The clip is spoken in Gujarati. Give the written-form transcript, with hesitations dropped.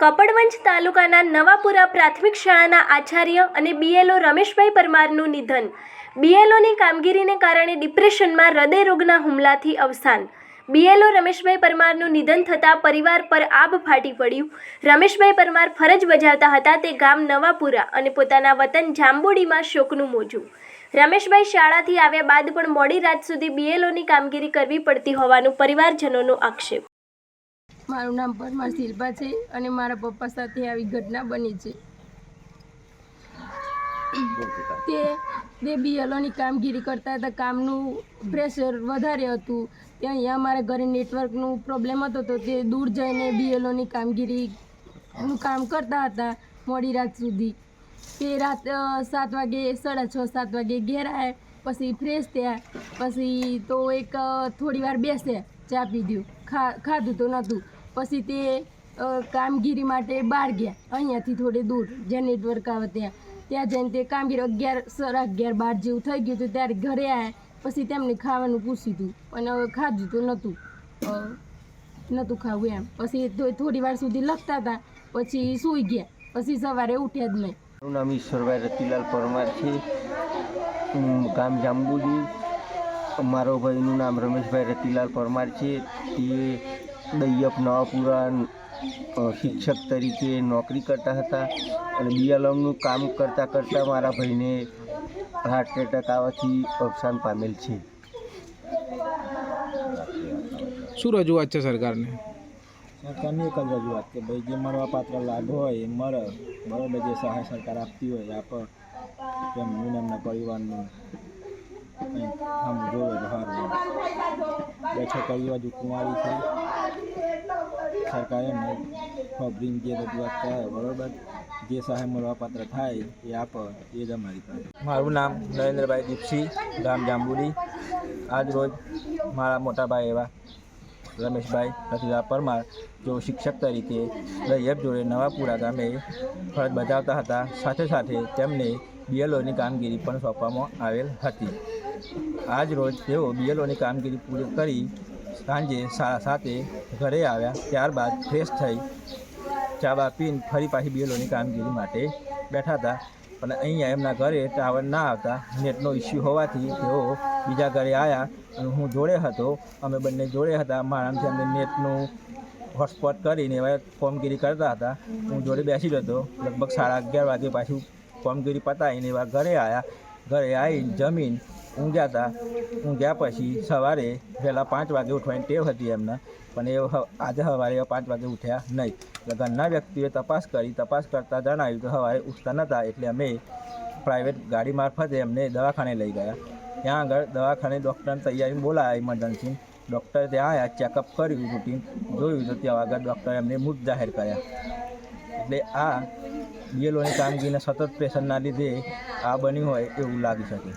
કપડવંજ તાલુકાના નવાપુરા પ્રાથમિક શાળાના આચાર્ય અને બીએલઓ રમેશભાઈ પરમારનું નિધન। બીએલઓની કામગીરીને કારણે ડિપ્રેશનમાં હૃદય રોગના હુમલાથી અવસાન। બીએલઓ રમેશભાઈ પરમારનું નિધન થતાં પરિવાર પર આભ ફાટી પડ્યું। રમેશભાઈ પરમાર ફરજ બજાવતા હતા તે ગામ નવાપુરા અને પોતાના વતન જાંબુડીમાં શોકનું મોજું। રમેશભાઈ શાળાથી આવ્યા બાદ પણ મોડી રાત સુધી બીએલઓની કામગીરી કરવી પડતી હોવાનું પરિવારજનોનો આક્ષેપ। મારું નામ પરમાર શિલ્પા છે અને મારા પપ્પા સાથે આવી ઘટના બની છે। તે બીએલઓની કામગીરી કરતા હતા, કામનું પ્રેશર વધારે હતું। ત્યાં અહીંયા અમારા ઘરે નેટવર્કનું પ્રોબ્લેમ હતો તો તે દૂર જઈને બીએલઓની કામગીરીનું કામ કરતા હતા મોડી રાત સુધી। તે રાત 7 વાગે 6:30 7 વાગે ઘેર આવ્યા, પછી ફ્રેશ થયા, પછી તો એક થોડી વાર બેસે, ચા પીધું, ખાધું તો નહોતું। પછી તે કામગીરી માટે બહાર ગયા, અહીંયાથી થોડે દૂર જ્યાં નેટવર્ક આવે ત્યાં જઈને તે કામગીરી 11 11 12 જેવું થઈ ગયું હતું ત્યારે ઘરે આવ્યા। પછી તેમને ખાવાનું પૂછ્યું હતું અને ખાધું તો નહોતું ખાવું એમ। પછી થોડી વાર સુધી લખતા હતા, પછી સૂઈ ગયા, પછી સવારે ઉઠ્યા જ નહીં। મારું નામ ઈશ્વરભાઈ રતિલાલ પરમાર છે, ગામ જાંબુડી। મારો ભાઈનું નામ રમેશભાઈ રતિલાલ પરમાર છે। તે દૈયપ નવાપુરા શિક્ષક તરીકે નોકરી કરતા હતા અને બીએલઓનું કામ કરતાં કરતાં મારા ભાઈને હાર્ટ એટેક આવવાથી અવસાન પામેલ છે। શું રજૂઆત છે સરકારને? સરકારની એક જ રજૂઆત કે ભાઈ જે મળવાપાત્ર લાભ હોય એ મળે, બરાબર। જે સહાય સરકાર આપતી હોય આપે, તેમનું એમના પરિવારનું કંઈક આમ જોવે તો સારું। 2 છોકરીઓ હજુ કુંવારી છે, સરકારે એમને ખબરીને જે રજૂઆત કરે, બરાબર, જે સહાય મળવાપાત્ર થાય એ આપે, એ જ અમારી પાસે। મારું નામ નરેન્દ્રભાઈ દીપસિંહ, ગામ જાંબુડી। આજ રોજ મારા મોટા ભાઈ એવા રમેશભાઈ રતિલાલ પરમાર જો શિક્ષક તરીકે દૈયપ જોડે નવાપુરા ગામે ફરજ બજાવતા હતા, સાથે સાથે તેમને બીએલઓની કામગીરી પણ સોંપવામાં આવેલ હતી। આજ રોજ તેઓ બીએલઓની કામગીરી પૂરી કરી સાંજે 7:30 ઘરે આવ્યા, ત્યારબાદ ફ્રેશ થઈ ચા બા પીને ફરી પાછી બીએલઓની કામગીરી માટે બેઠા હતા। પણ અહીંયા એમના ઘરે ટાવર ના આવતા નેટનો ઇસ્યુ હોવાથી તેઓ બીજા ઘરે આવ્યા અને હું જોડે હતો, અમે બંને જોડે હતા। મારાથી અમને નેટનું હોટસ્પોટ કરીને એવા કામગીરી કરતા હતા। હું જોડે બેસી જતો, લગભગ 11:30 વાગે પાછું કામગીરી પતાવીને એવા ઘરે આવ્યા। ઘરે આવીને જમીન ઊંઘ્યા હતા। ઊંઘ્યા પછી સવારે વહેલા 5 વાગે ઉઠવાની ટેવ હતી એમને, પણ એ આજે સવારે 5 વાગે ઉઠ્યા નહીં। એટલે ઘરના વ્યક્તિઓએ તપાસ કરતાં જણાવ્યું તો સવારે ઉઠતા નહોતા, એટલે અમે પ્રાઇવેટ ગાડી મારફતે એમને દવાખાને લઈ ગયા। ત્યાં આગળ દવાખાને ડૉક્ટરને તૈયારી બોલાયા ઇમરજન્સી। ડૉક્ટર ત્યાં આવ્યા, ચેકઅપ કર્યું, રૂટીન જોયું તો ત્યાં આગળ ડૉક્ટરે એમને મૃત જાહેર કર્યા। એટલે આ બીએલઓની કામગીરીના સતત પ્રેશરના લીધે આ બન્યું હોય એવું લાગી શકે।